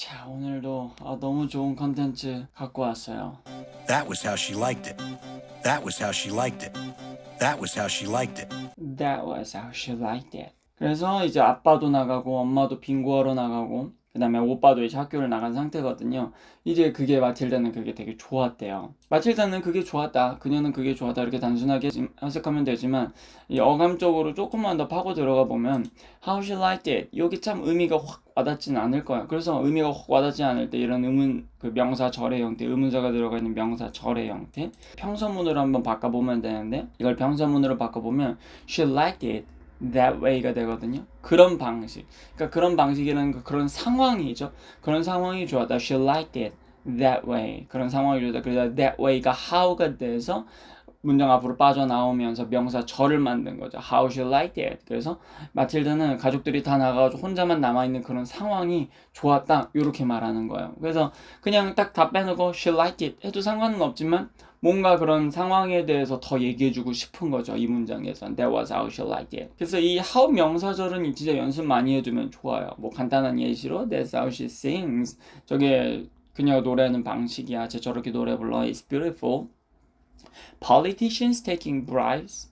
자, 오늘도 너무 좋은 컨텐츠 갖고 왔어요. That was how she liked it. That was how she liked it. That was how she liked it. That was how she liked it. 그래서 이제 아빠도 나가고 엄마도 빙고하러 나가고 그 다음에 오빠도 이제 학교를 나간 상태거든요. 이제 그게 마틸다는 그게 되게 좋았대요. 마틸다는 그게 좋았다. 그녀는 그게 좋았다. 이렇게 단순하게 해석하면 되지만 이 어감적으로 조금만 더 파고 들어가 보면 how she liked it. 여기 참 의미가 확 와닿지는 않을 거야. 그래서 의미가 확 와닿지 않을 때 이런 의문 그 명사 절의 형태, 의문사가 들어가 있는 명사 절의 형태 평서문으로 한번 바꿔보면 되는데 이걸 평서문으로 바꿔보면 she liked it that way가 되거든요. 그런 방식. 그러니까 그런 방식이라는 그런 상황이죠. 그런 상황이 좋았다. She liked it that way. 그런 상황이 좋았다. 그래서 that way가 how가 돼서 문장 앞으로 빠져나오면서 명사 절을 만든 거죠. How she liked it. 그래서 마틸다는 가족들이 다 나가가지고 혼자만 남아있는 그런 상황이 좋았다. 이렇게 말하는 거예요. 그래서 그냥 딱 다 빼놓고 she liked it 해도 상관은 없지만 뭔가 그런 상황에 대해서 더 얘기해주고 싶은 거죠. 이 문장에서 That was how she liked it. 그래서 이 how 명사절은 진짜 연습 많이 해두면 좋아요. 뭐 간단한 예시로 That's how she sings. 저게 그녀가 노래하는 방식이야. 쟤 저렇게 노래 불러. It's beautiful. Politicians taking bribes.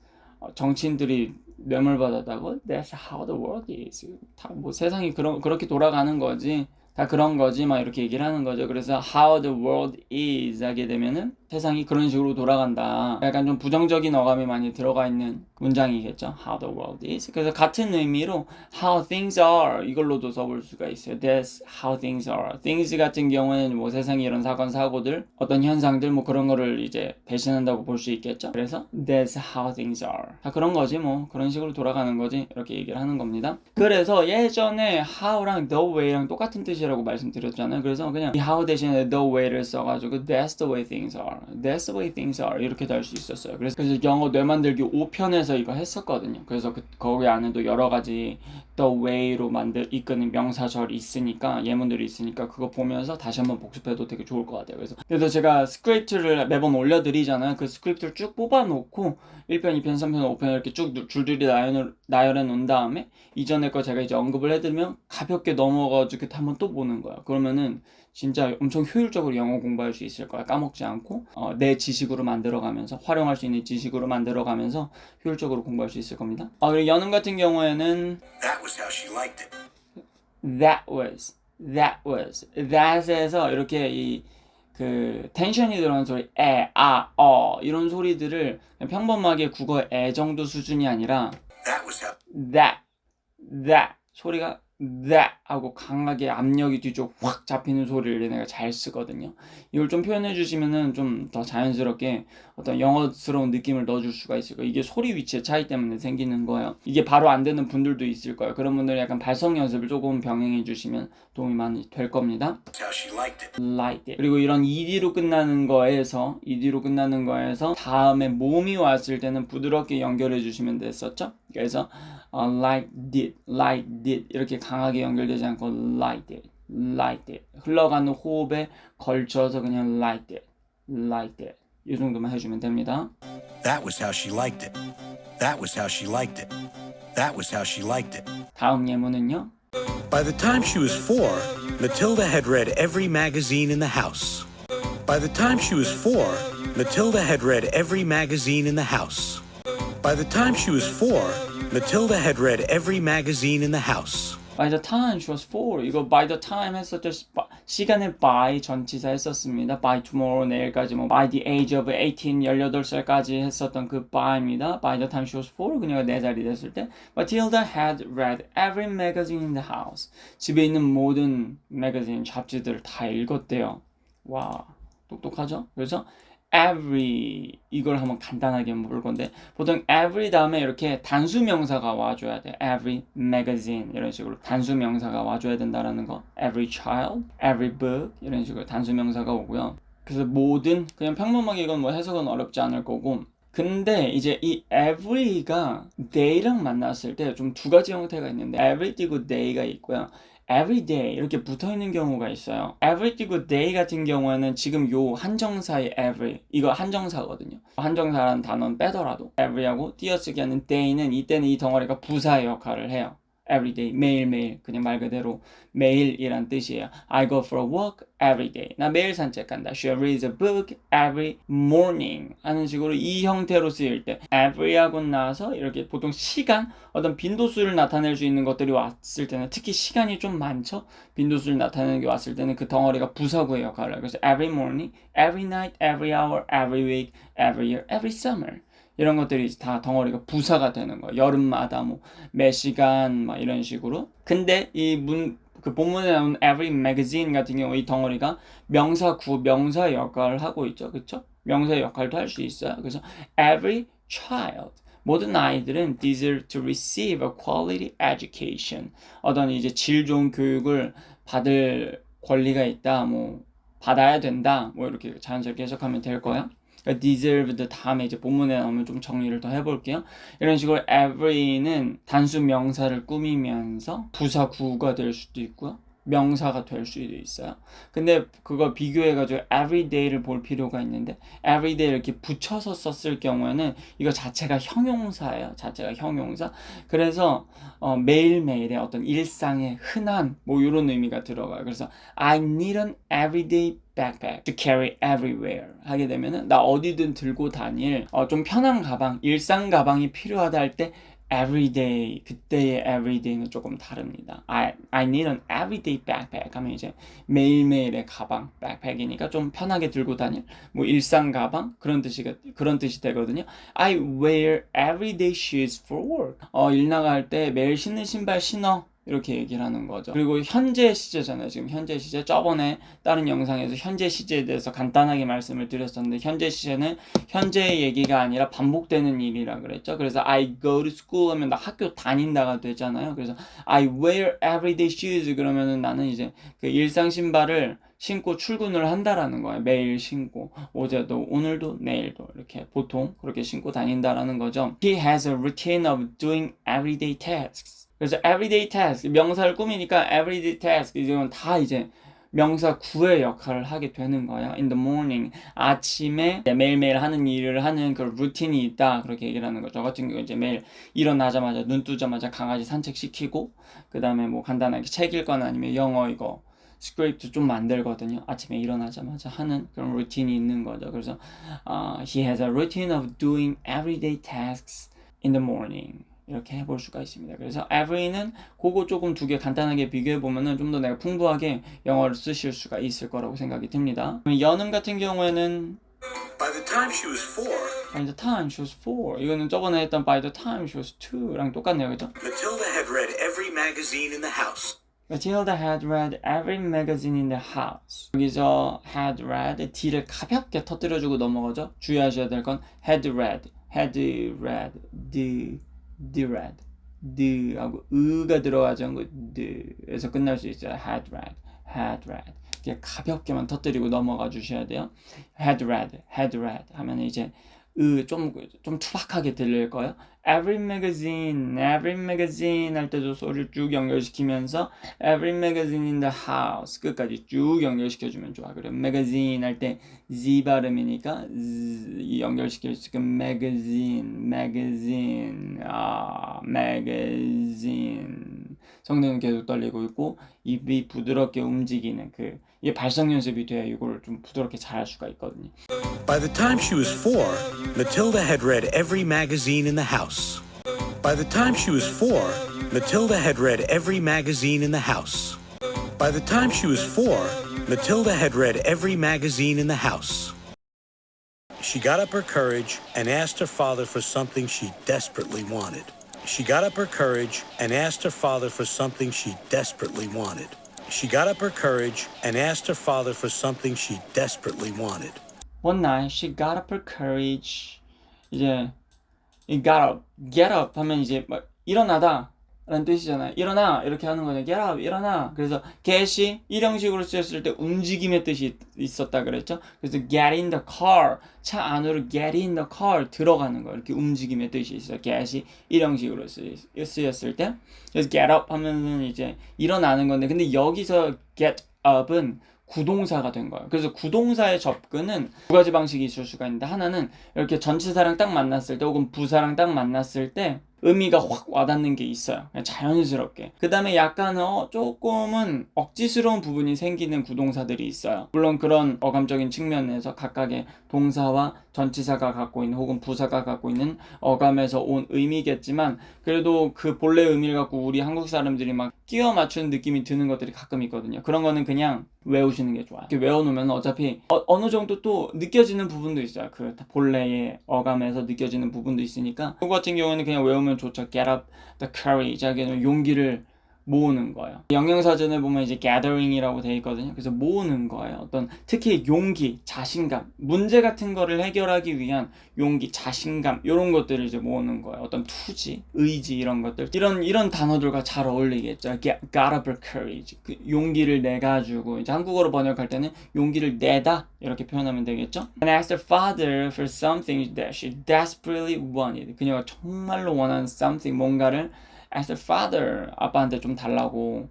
정치인들이 뇌물 받았다고? That's how the world is. 다 뭐 세상이 그렇게 돌아가는 거지. 다 그런 거지 막 이렇게 얘기를 하는 거죠. 그래서 how the world is 하게 되면은 세상이 그런 식으로 돌아간다. 약간 좀 부정적인 어감이 많이 들어가 있는 문장이겠죠. How the world is. 그래서 같은 의미로 how things are 이걸로도 써볼 수가 있어요. That's how things are. things 같은 경우에는 뭐 세상에 이런 사건 사고들 어떤 현상들 뭐 그런 거를 이제 배신한다고 볼 수 있겠죠. 그래서 that's how things are. 다 그런 거지 뭐 그런 식으로 돌아가는 거지 이렇게 얘기를 하는 겁니다. 그래서 예전에 how랑 the way랑 똑같은 뜻이라고 말씀드렸잖아요. 그래서 그냥 이 how 대신에 the way를 써가지고 that's the way things are. That's the way things are 이렇게 될 수 있었어요. 그래서 영어 뇌만들기 5편에서 이거 했었거든요. 그래서 거기 안에도 여러 가지 the way로 이끄는 명사절이 있으니까 예문들이 있으니까 그거 보면서 다시 한번 복습해도 되게 좋을 것 같아요. 그래서 제가 스크립트를 매번 올려드리잖아요. 그 스크립트를 쭉 뽑아놓고 1편, 2편, 3편, 5편 이렇게 쭉 줄줄이 나열해 놓은 다음에 이전에 거 제가 이제 언급을 해드리면 가볍게 넘어가지고 한번 또 보는 거야. 그러면은 진짜 엄청 효율적으로 영어 공부할 수 있을 거야. 까먹지 않고 내 지식으로 만들어가면서 활용할 수 있는 지식으로 만들어가면서 효율적으로 공부할 수 있을 겁니다. 그리고 연음 같은 경우에는 That was how she liked it. that was that에서 이렇게 그 텐션이 들어가는 소리 이런 소리들을 평범하게 국어 정도 수준이 아니라 That was how. that 소리가 that 하고 강하게 압력이 뒤쪽 확 잡히는 소리를 얘네가 잘 쓰거든요. 이걸 좀 표현해 주시면은 좀 더 자연스럽게 어떤 영어스러운 느낌을 넣어줄 수가 있을 거예요. 이게 소리 위치의 차이 때문에 생기는 거예요. 이게 바로 안 되는 분들도 있을 거예요. 그런 분들은 약간 발성 연습을 조금 병행해 주시면 도움이 많이 될 겁니다. How she liked it. Liked it. 그리고 이런 ed로 끝나는 거에서 다음에 몸이 왔을 때는 부드럽게 연결해 주시면 됐었죠. 그래서 like did 이렇게 강하게 연결되지 않고 like did 흘러가는 호흡에 걸쳐서 그냥 like did 이 정도만 해주면 됩니다. That was how she liked it. That was how she liked it. That was how she liked it. 다음 예문은요. By the time she was 4, Matilda had read every magazine in the house. By the time she was 4, Matilda had read every magazine in the house. By the time she was 4, Matilda had read every magazine in the house. By the time she was 4 이거 by the time 했었죠. 시간을 by 전치사 했었습니다. By tomorrow 내일까지 뭐 by the age of 18 18살까지 했었던 그 by입니다. By the time she was 4 그녀가 4살이 됐을 때 Matilda had read every magazine in the house. 집에 있는 모든 매거진 잡지들을 다 읽었대요. 와 똑똑하죠? 그래서 every 이걸 한번 간단하게 볼 건데 보통 every 다음에 이렇게 단수 명사가 와줘야 돼. every magazine 이런 식으로 단수 명사가 와줘야 된다라는 거. every child, every book 이런 식으로 단수 명사가 오고요. 그래서 모든 그냥 평범하게 이건 뭐 해석은 어렵지 않을 거고 근데 이제 이 every가 day랑 만났을 때 좀 두 가지 형태가 있는데 every 띄고 day가 있고요. every day 이렇게 붙어있는 경우가 있어요. every 띄고 day 같은 경우에는 지금 요 한정사의 every 이거 한정사거든요. 한정사라는 단어는 빼더라도 every하고 띄어쓰기 하는 day는 이때는 이 덩어리가 부사의 역할을 해요. every day. 매일매일. 그냥 말 그대로 매일이란 뜻이에요. I go for a walk every day. 나 매일 산책한다. She reads a book every morning. 하는 식으로 이 형태로 쓰일 때 every 하고 나서 이렇게 보통 시간, 어떤 빈도수를 나타낼 수 있는 것들이 왔을 때는 특히 시간이 좀 많죠. 빈도수를 나타내는 게 왔을 때는 그 덩어리가 부사구의 역할을 해요. 그래서 every morning, every night, every hour, every week, every year, every summer. 이런 것들이 다 덩어리가 부사가 되는 거예요. 여름마다 뭐 매 시간 막 이런 식으로. 근데 그 본문에 나온 every magazine 같은 경우 이 덩어리가 명사, 구명사 역할을 하고 있죠. 그렇죠? 명사의 역할도 할 수 있어요. 그래서 every child 모든 아이들은 deserve to receive a quality education. 어떤 이제 질 좋은 교육을 받을 권리가 있다. 뭐 받아야 된다. 뭐 이렇게 자연스럽게 해석하면 될 거예요. 그러니까 deserved 다음에 이제 본문에 나오면 좀 정리를 더 해볼게요. 이런 식으로 every는 단수 명사를 꾸미면서 부사 구가 될 수도 있고요. 명사가 될 수도 있어요. 근데 그거 비교해가지고 everyday를 볼 필요가 있는데 everyday 이렇게 붙여서 썼을 경우에는 이거 자체가 형용사예요. 자체가 형용사. 그래서 매일매일의 어떤 일상의 흔한 뭐 이런 의미가 들어가요. 그래서 I need an everyday backpack to carry everywhere 하게 되면은 나 어디든 들고 다닐 좀 편한 가방, 일상 가방이 필요하다 할 때 everyday, 그때의 everyday는 조금 다릅니다. I need an everyday backpack 하면 이제 매일매일의 가방, backpack이니까 좀 편하게 들고 다닐 뭐 일상 가방 그런 뜻이 되거든요. I wear everyday shoes for work. 일 나갈 때 매일 신는 신발 신어. 이렇게 얘기를 하는 거죠. 그리고 현재 시제잖아요. 지금 현재 시제. 저번에 다른 영상에서 현재 시제에 대해서 간단하게 말씀을 드렸었는데 현재 시제는 현재의 얘기가 아니라 반복되는 일이라 그랬죠. 그래서 I go to school 하면 나 학교 다닌다가 되잖아요. 그래서 I wear everyday shoes 그러면은 나는 이제 그 일상 신발을 신고 출근을 한다라는 거예요. 매일 신고 어제도 오늘도 내일도 이렇게 보통 그렇게 신고 다닌다라는 거죠. He has a routine of doing everyday tasks. 그래서 everyday task 명사를 꾸미니까 everyday task 이건 다 이제 명사 구의 역할을 하게 되는 거예요. In the morning 아침에 매일매일 하는 일을 하는 그 루틴이 있다 그렇게 얘기를 하는 거죠. 저 같은 경우 이제 매일 일어나자마자 눈 뜨자마자 강아지 산책시키고 그 다음에 뭐 간단하게 책 읽거나 아니면 영어 이거 스크립트 좀 만들거든요. 아침에 일어나자마자 하는 그런 루틴이 있는 거죠. 그래서 he has a routine of doing everyday tasks in the morning. 이렇게 해볼 수가 있습니다. 그래서 every는 그거 조금 두 개 간단하게 비교해 보면은 좀 더 내가 풍부하게 영어를 쓰실 수가 있을 거라고 생각이 듭니다. 연음 같은 경우에는 By the time she was 4, by the time she was 4 이거는 저번에 했던 by the time she was 2랑 똑같네요. 그죠? Matilda had read every magazine in the house. Matilda had read every magazine in the house. 여기서 had read, D를 가볍게 터뜨려주고 넘어가죠. 주의하셔야 될 건 had read, the read, the 하고 으가 들어가죠. the에서 끝날 수 있어요. had read. 이렇게 가볍게만 터뜨리고 넘어가 주셔야 돼요. had read 하면 이제 좀 투박하게 들릴 거예요. every magazine 할 때도 소리를 쭉 연결시키면서 every magazine in the house 끝까지 쭉 연결시켜주면 좋아. 그래 magazine 할 때 Z 발음이니까 Z 연결시킬 수 있게 magazine 성대는 계속 떨리고 있고 입이 부드럽게 움직이는 이게 발성 연습이 돼야 이걸 좀 부드럽게 잘할 수가 있거든요. By the time she was 4, Matilda had read every magazine in the house. By the time she was 4, Matilda had read every magazine in the house. By the time she was 4, Matilda had read every magazine in the house. She got up her courage and asked her father for something she desperately wanted. She got up her courage and asked her father for something she desperately wanted. She got up her courage and asked her father for something she desperately wanted. One night she got up her courage. 이제 get up 하면 이제 막 일어나다 라는 뜻이잖아요. 일어나 이렇게 하는 거죠. get up 일어나. 그래서 get이 일형식으로 쓰였을 때 움직임의 뜻이 있었다 그랬죠. 그래서 get in the car 차 안으로 get in the car 들어가는 거 이렇게 움직임의 뜻이 있어요. get이 일형식으로 쓰였을 때 그래서 get up 하면은 이제 일어나는 건데 근데 여기서 get up은 구동사가 된 거예요. 그래서 구동사의 접근은 두 가지 방식이 있을 수가 있는데, 하나는 이렇게 전치사랑 딱 만났을 때 혹은 부사랑 딱 만났을 때 의미가 확 와닿는 게 있어요. 그냥 자연스럽게. 그 다음에 약간 조금은 억지스러운 부분이 생기는 구동사들이 있어요. 물론 그런 어감적인 측면에서 각각의 동사와 전치사가 갖고 있는 혹은 부사가 갖고 있는 어감에서 온 의미겠지만, 그래도 그 본래 의미를 갖고 우리 한국 사람들이 막 끼워 맞추는 느낌이 드는 것들이 가끔 있거든요. 그런 거는 그냥 외우시는 게 좋아요. 이렇게 외워놓으면 어차피 어느 정도 또 느껴지는 부분도 있어요. 그 본래의 어감에서 느껴지는 부분도 있으니까, 그거 같은 경우에는 그냥 외우면 좋죠. Get up the courage. 자기는 용기를 모으는 거예요. 영양사전에 보면 이제 gathering이라고 되어 있거든요. 그래서 모으는 거예요. 어떤 특히 용기, 자신감, 문제 같은 거를 해결하기 위한 용기, 자신감 이런 것들을 이제 모으는 거예요. 어떤 투지, 의지 이런 것들, 이런 단어들과 잘 어울리겠죠. Got up the courage. 그 용기를 내 가지고, 이제 한국어로 번역할 때는 용기를 내다 이렇게 표현하면 되겠죠. And asked her father for something that she desperately wanted. 그녀가 정말로 원하는 something, 뭔가를 as a father, 아빠한테 좀 달라고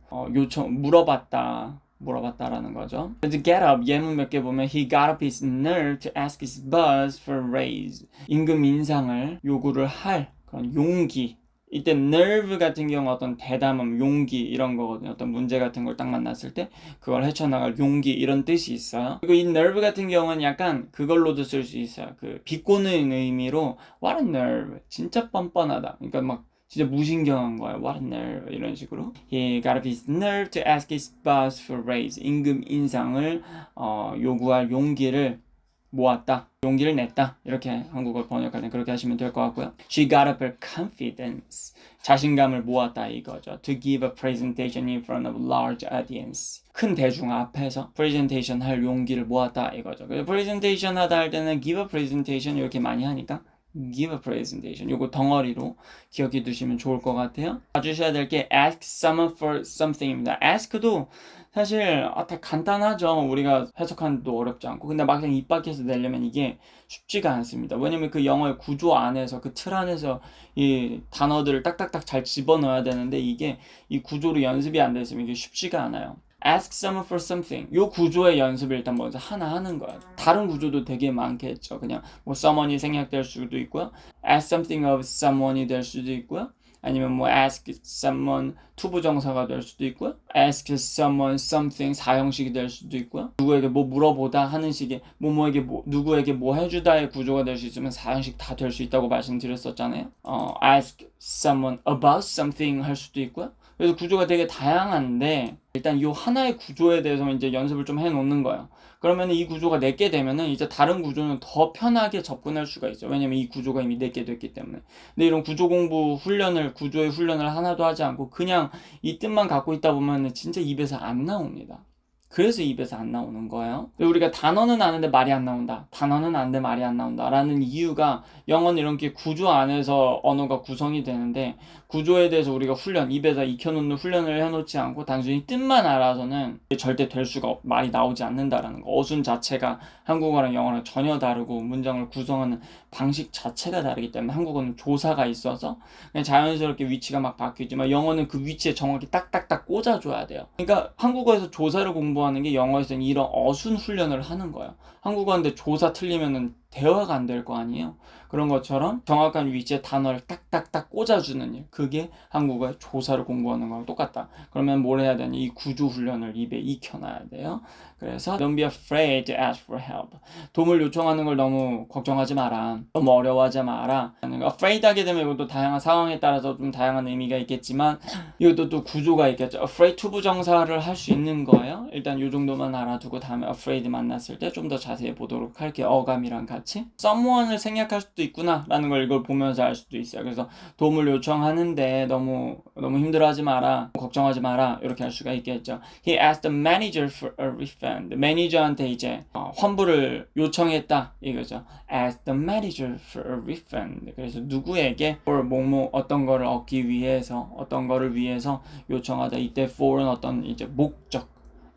물어봤다라는 거죠. 그래서 get up, 예문 몇 개 보면 he got up his nerve to ask his boss for a raise. 임금 인상을 요구를 할 그런 용기. 이때 nerve 같은 경우 어떤 대담함, 용기 이런 거거든요. 어떤 문제 같은 걸 딱 만났을 때 그걸 헤쳐나갈 용기 이런 뜻이 있어요. 그리고 이 nerve 같은 경우는 약간 그걸로도 쓸 수 있어요. 그 비꼬는 의미로 what a nerve, 진짜 뻔뻔하다. 그러니까 막 진짜 무신경한 거야. What a nerve 이런 식으로. He got up his nerve to ask his boss for a raise. 임금 인상을 요구할 용기를 모았다. 용기를 냈다. 이렇게 한국어 번역할 때 그렇게 하시면 될 것 같고요. She got up her confidence. 자신감을 모았다 이거죠. To give a presentation in front of a large audience. 큰 대중 앞에서 presentation 할 용기를 모았다 이거죠. 그래서 presentation 하다 할 때는 give a presentation 이렇게 많이 하니까 give a presentation. 요거 덩어리로 기억해 두시면 좋을 것 같아요. 봐주셔야 될 게 ask someone for something입니다. ask도 사실 다 간단하죠. 우리가 해석하는데도 어렵지 않고. 근데 막상 입 밖에서 내려면 이게 쉽지가 않습니다. 왜냐면 그 영어의 구조 안에서, 그 틀 안에서 이 단어들을 딱딱딱 잘 집어넣어야 되는데, 이게 이 구조로 연습이 안 됐으면 이게 쉽지가 않아요. Ask someone for something. 요 구조의 연습을 일단 먼저 하나 하는 거예요. 다른 구조도 되게 많겠죠. 그냥 뭐 someone이 생략될 수도 있고요. Ask something of someone이 될 수도 있고요. 아니면 뭐 ask someone 투부정사가 될 수도 있고요. ask someone something 사형식이 될 수도 있고요. 누구에게 뭐 물어보다 하는 식의 뭐뭐에게 누구에게 뭐 해주다의 구조가 될 수 있으면 사형식 다 될 수 있다고 말씀드렸었잖아요. ask someone about something 할 수도 있고요. 그래서 구조가 되게 다양한데, 일단 이 하나의 구조에 대해서 이제 연습을 좀 해놓는 거예요. 그러면 이 구조가 내게 되면은 이제 다른 구조는 더 편하게 접근할 수가 있어요. 왜냐면 이 구조가 이미 내게 됐기 때문에. 근데 이런 구조 공부 구조의 훈련을 하나도 하지 않고 그냥 이 뜻만 갖고 있다 보면은 진짜 입에서 안 나옵니다. 그래서 입에서 안 나오는 거예요. 우리가 단어는 아는데 말이 안 나온다. 단어는 아는데 말이 안 나온다. 라는 이유가, 영어는 이렇게 구조 안에서 언어가 구성이 되는데, 구조에 대해서 우리가 입에다 익혀놓는 훈련을 해놓지 않고 단순히 뜻만 알아서는 절대 될 수가 말이 나오지 않는다라는 거. 어순 자체가 한국어랑 영어랑 전혀 다르고, 문장을 구성하는 방식 자체가 다르기 때문에 한국어는 조사가 있어서 그냥 자연스럽게 위치가 막 바뀌지만, 영어는 그 위치에 정확히 딱딱딱 꽂아줘야 돼요. 그러니까 한국어에서 조사를 공부하는 게 영어에서는 이런 어순 훈련을 하는 거예요. 한국어인데 조사 틀리면은 대화가 안 될 거 아니에요. 그런 것처럼 정확한 위치에 단어를 딱딱딱 꽂아주는 일, 그게 한국어의 조사를 공부하는 거랑 똑같다. 그러면 뭘 해야 되니? 이 구조 훈련을 입에 익혀놔야 돼요. 그래서 Don't be afraid to ask for help. 도움을 요청하는 걸 너무 걱정하지 마라. 너무 어려워하지 마라. afraid 하게 되면 이것도 다양한 상황에 따라서 좀 다양한 의미가 있겠지만, 이것도 또 구조가 있겠죠. afraid 투부정사를 할 수 있는 거예요. 일단 이 정도만 알아두고 다음에 afraid 만났을 때 좀 더 자세히 보도록 할게요. 어감이랑 같이. someone을 생략할 수도 있구나 라는 걸 이걸 보면서 알 수도 있어요. 그래서 도움을 요청하는데 너무 힘들어하지 마라, 걱정하지 마라, 이렇게 할 수가 있겠죠. He asked the manager for a refund. 매니저한테 이제 환불을 요청했다 이거죠. Asked the manager for a refund. 그래서 누구에게 for 어떤 거를 얻기 위해서, 어떤 거를 위해서 요청하다. 이때 for은 어떤 이제 목적,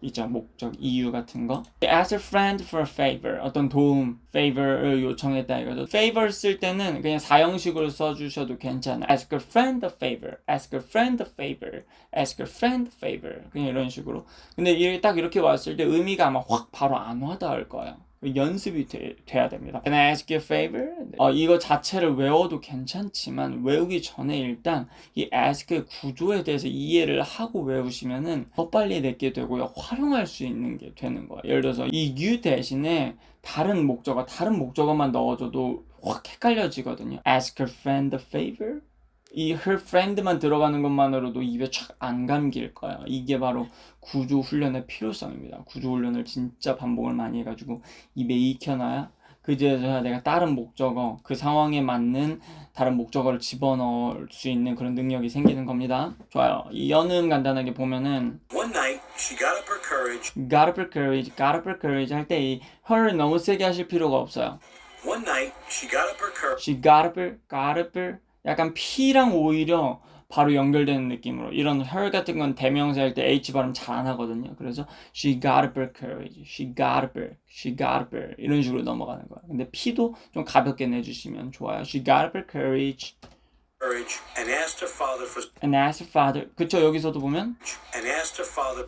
있죠. 목적, 이유 같은 거. Ask a friend for a favor. 어떤 도움, favor를 요청했다 이거죠. favor 쓸 때는 그냥 사형식으로 써주셔도 괜찮아요. Ask a friend a favor. Ask a friend a favor. Ask a friend a favor. 그냥 이런 식으로. 근데 이게 딱 이렇게 왔을 때 의미가 아마 확 바로 안 와닿을 거예요. 연습이 돼야 됩니다. Can I ask you a favor? 이거 자체를 외워도 괜찮지만 외우기 전에 일단 이 ask의 구조에 대해서 이해를 하고 외우시면은 더 빨리 내게 되고요. 활용할 수 있는 게 되는 거예요. 예를 들어서 이 you 대신에 다른 목적어만 넣어줘도 확 헷갈려지거든요. Ask a friend a favor? 이 her friend만 들어가는 것만으로도 입에 착 안 감길 거예요. 이게 바로 구조 훈련의 필요성입니다. 구조 훈련을 진짜 반복을 많이 해가지고 입에 익혀놔야 그제서야 내가 다른 목적어, 그 상황에 맞는 다른 목적어를 집어넣을 수 있는 그런 능력이 생기는 겁니다. 좋아요. 이 연음 간단하게 보면은 One night, she got up her courage. got up her courage 할 때 이 her를 너무 세게 하실 필요가 없어요. One night, she got up her courage. She got up her 약간 P랑 오히려 바로 연결되는 느낌으로 이런 her 같은 건 대명사 할 때 H 발음 잘 안 하거든요. 그래서 she got up her courage, she got up her 이런 식으로 넘어가는 거예요. 근데 P도 좀 가볍게 내주시면 좋아요. She got up her courage And asked her father for and asked her father. 그쵸, 여기서도 보면 and asked her father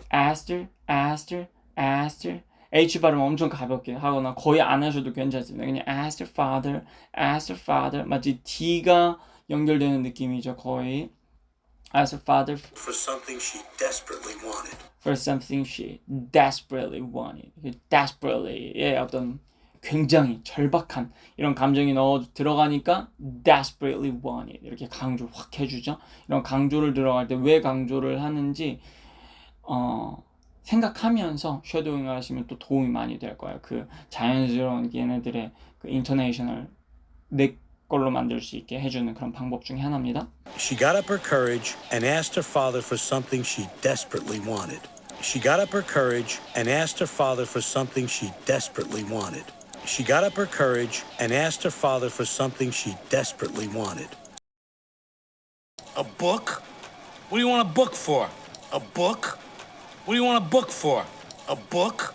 asked her H 발음 엄청 가볍게 하거나 거의 안 하셔도 괜찮습니다. 그냥 asked her father 마치 D가 연결되는 느낌이죠. 거의 asked her father for something she desperately wanted. for something she desperately wanted. desperately의 어떤 굉장히 절박한 이런 감정이 들어가니까 desperately wanted 이렇게 강조 확 해주죠. 이런 강조를 들어갈 때 왜 강조를 하는지 생각하면서 쉐도잉을 하시면 또 도움이 많이 될 거예요. 그 자연스러운 얘네들의 그 인토네이션을 내 걸로 만들 수 있게 해주는 그런 방법 중에 하나입니다. She got up her courage and asked her father for something she desperately wanted. She got up her courage and asked her father for something she desperately wanted. She got up her courage and asked her father for something she desperately wanted. A book? What do you want a book for? A book? What do you want a book for? A book?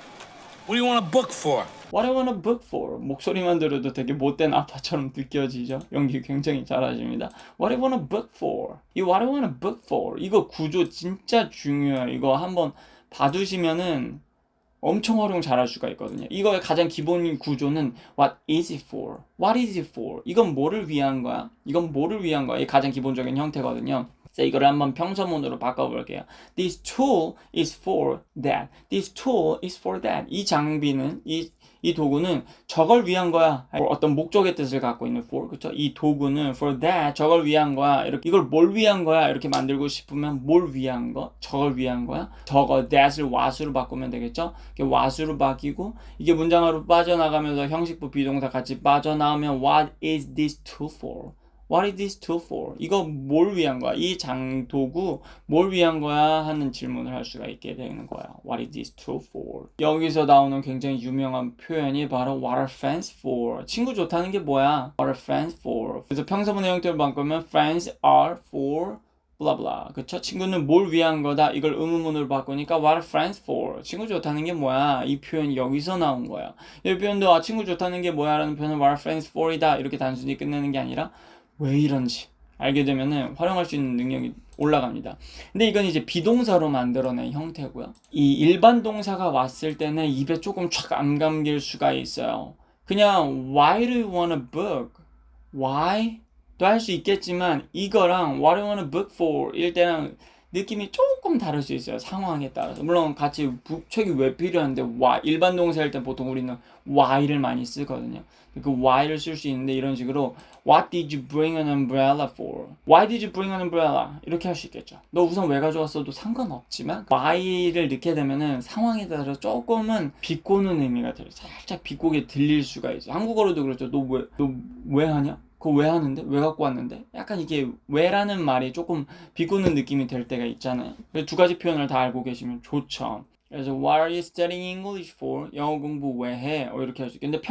What do you want a book for? What I want a book for? 목소리만 들어도 되게 못된 아빠처럼 느껴지죠? 연기 굉장히 잘하십니다. What I want a book for? 이 What I want a book for? 이거 구조 진짜 중요해요. 이거 한번 봐두시면은 엄청 활용 잘할 수가 있거든요. 이거의 가장 기본 구조는 What is it for? What is it for? 이건 뭐를 위한 거야? 이건 뭐를 위한 거야? 이 가장 기본적인 형태거든요. 그래서 이거를 한번 평서문으로 바꿔볼게요. This tool is for that. This tool is for that. 이 장비는 이 도구는 저걸 위한 거야. 어떤 목적의 뜻을 갖고 있는 for, 그렇죠? 이 도구는 for that, 저걸 위한 거야. 이렇게 이걸 뭘 위한 거야? 이렇게 만들고 싶으면 뭘 위한 거? 저걸 위한 거야? 저거 that을 what으로 바꾸면 되겠죠? what으로 바뀌고 이게 문장으로 빠져나가면서 형식부 비동사 같이 빠져나오면 what is this tool for? What is this tool for? 이거 뭘 위한 거야? 이 장도구 뭘 위한 거야? 하는 질문을 할 수가 있게 되는 거야. What is this tool for? 여기서 나오는 굉장히 유명한 표현이 바로 What are friends for? 친구 좋다는 게 뭐야? What are friends for? 그래서 평서문의 형태로 바꾸면 Friends are for blah blah. 그쵸? 친구는 뭘 위한 거다. 이걸 의문문으로 바꾸니까 What are friends for? 친구 좋다는 게 뭐야? 이 표현이 여기서 나온 거야. 이 표현도 친구 좋다는 게 뭐야? 라는 표현은 What are friends for이다. 이렇게 단순히 끝내는 게 아니라 왜 이런지 알게 되면은 활용할 수 있는 능력이 올라갑니다. 근데 이건 이제 비동사로 만들어낸 형태고요. 이 일반 동사가 왔을 때는 입에 조금 촥 안 감길 수가 있어요. 그냥 Why do you want a book? Why? 도 할 수 있겠지만 이거랑 What do you want a book for? 일 때랑 느낌이 조금 다를 수 있어요. 상황에 따라서. 물론 같이 책이 왜 필요한데 why? 일반 동사일 때 보통 우리는 why를 많이 쓰거든요. 그 why를 쓸 수 있는데 이런 식으로 What did you bring an umbrella for? Why did you bring an umbrella? 이렇게 할 수 있겠죠. 너 우선 왜 가져왔어도 상관없지만 why를 넣게 되면은 상황에 따라서 조금은 비꼬는 의미가 들어요. 살짝 비꼬게 들릴 수가 있어요. 한국어로도 그렇죠. 너 왜 하냐? 그거 왜 하는데? 왜 갖고 왔는데? 약간 이게 왜라는 말이 조금 비꼬는 느낌이 될 때가 있잖아요. 그래서 두 가지 표현을 다 알고 계시면 좋죠. 그래서 What are you studying English for? 영어 공부 왜 해? 이렇게 할 수 있겠는데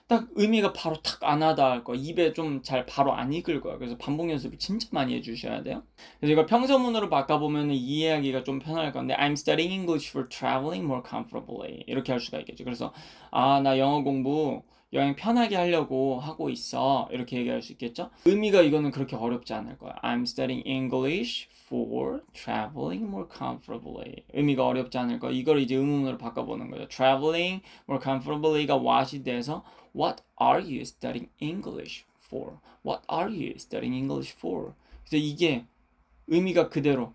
딱 의미가 바로 탁 안 와닿을 거야. 입에 좀 잘 바로 안 익을 거야. 그래서 반복 연습을 진짜 많이 해주셔야 돼요. 그래서 이걸 평서문으로 바꿔보면 이해하기가 좀 편할 건데 I'm studying English for traveling more comfortably 이렇게 할 수가 있겠죠. 그래서 나 영어 공부 여행 편하게 하려고 하고 있어 이렇게 얘기할 수 있겠죠. 의미가 이거는 그렇게 어렵지 않을 거야. I'm studying English for traveling more comfortably 의미가 어렵지 않을 거야. 이걸 이제 의문문으로 바꿔보는 거죠. Traveling more comfortably가 what이 돼서 What are you studying English for? What are you studying English for? 그래서 이게 의미가 그대로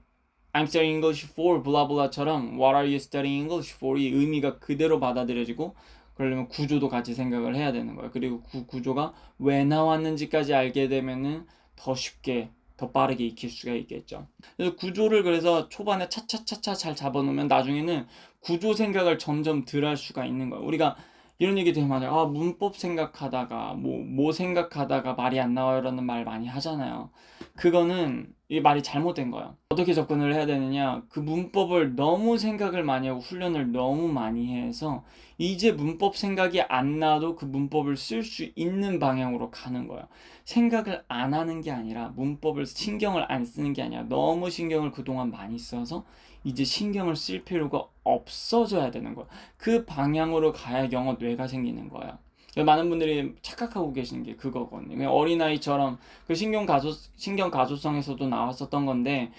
I'm studying English for 블라블라처럼 What are you studying English for? 이 의미가 그대로 받아들여지고 그러려면 구조도 같이 생각을 해야 되는 거예요. 그리고 구조가 왜 나왔는지까지 알게 되면은 더 쉽게 더 빠르게 익힐 수가 있겠죠. 그래서 구조를 그래서 초반에 차차차차 잘 잡아놓으면 나중에는 구조 생각을 점점 덜 할 수가 있는 거예요. 우리가 이런 얘기 되게 많아요. 문법 생각하다가 뭐 생각하다가 말이 안 나와요라는 말 많이 하잖아요. 그거는 이 말이 잘못된 거예요. 어떻게 접근을 해야 되느냐? 그 문법을 너무 생각을 많이 하고 훈련을 너무 많이 해서 이제 문법 생각이 안 나도 그 문법을 쓸 수 있는 방향으로 가는 거예요. 생각을 안 하는 게 아니라 문법을 신경을 안 쓰는 게 아니라 너무 신경을 그동안 많이 써서 이제 신경을 쓸 필요가 없어져야 되는 거예요. 그 방향으로 가야 영어 뇌가 생기는 거예요. 많은 분들이 착각하고 계시는 게 그거거든요. 그냥 어린아이처럼 그 신경 가소성에서도 나왔었던 건데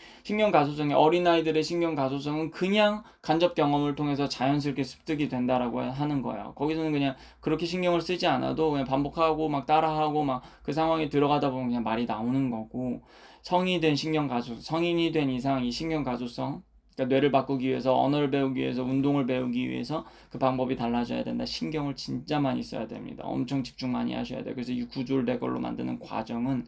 어린아이들의 신경 가소성은 그냥 간접 경험을 통해서 자연스럽게 습득이 된다라고 하는 거예요. 거기서는 그냥 그렇게 신경을 쓰지 않아도 그냥 반복하고 막 따라하고 막 그 상황에 들어가다 보면 그냥 말이 나오는 거고 성인이 된 이상 이 신경 가소성 그러니까 뇌를 바꾸기 위해서 언어를 배우기 위해서 운동을 배우기 위해서 그 방법이 달라져야 된다. 신경을 진짜 많이 써야 됩니다. 엄청 집중 많이 하셔야 돼요. 그래서 이 구조를 내 걸로 만드는 과정은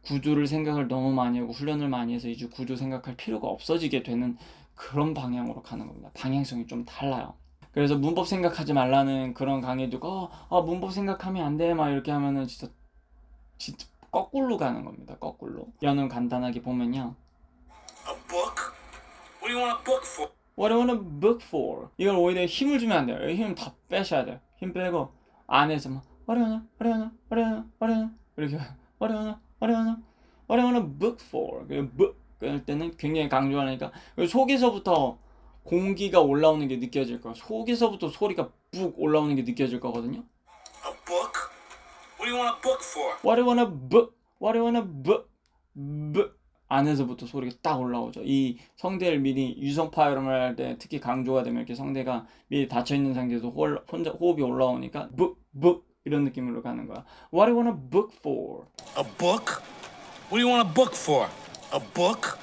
구조를 생각을 너무 많이 하고 훈련을 많이 해서 이제 구조 생각할 필요가 없어지게 되는 그런 방향으로 가는 겁니다. 방향성이 좀 달라요. 그래서 문법 생각하지 말라는 그런 강의도 문법 생각하면 안 돼 막 이렇게 하면은 진짜 거꾸로 가는 겁니다. 거꾸로. 연은 간단하게 보면요. A book? What do you want a book for? What do you want a book for? 이걸 오히려 힘을 주면 안 돼요. 힘 다 빼셔야 돼요. 힘 빼고 안에서 막 What do you wanna 이렇게 What do you wanna book for? 그 book 그럴 때는 굉장히 강조하니까 속에서부터 공기가 올라오는 게 느껴질 거예요. 속에서부터 소리가 푹 올라오는 게 느껴질 거거든요. A book? What do you want a book for? What do you wanna book? What do you wanna book? 안에서부터 소리가 딱 올라오죠. 이 성대를 미리 유성 파열음을 할 때 특히 강조가 되면 이렇게 성대가 미리 닫혀 있는 상태에서 혼자 호흡이 올라오니까 book 이런 느낌으로 가는 거야. What do you want a book for? A book? What do you want a book for? A book?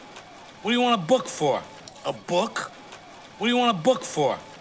What do you want a book for? A book? What do you want a book for?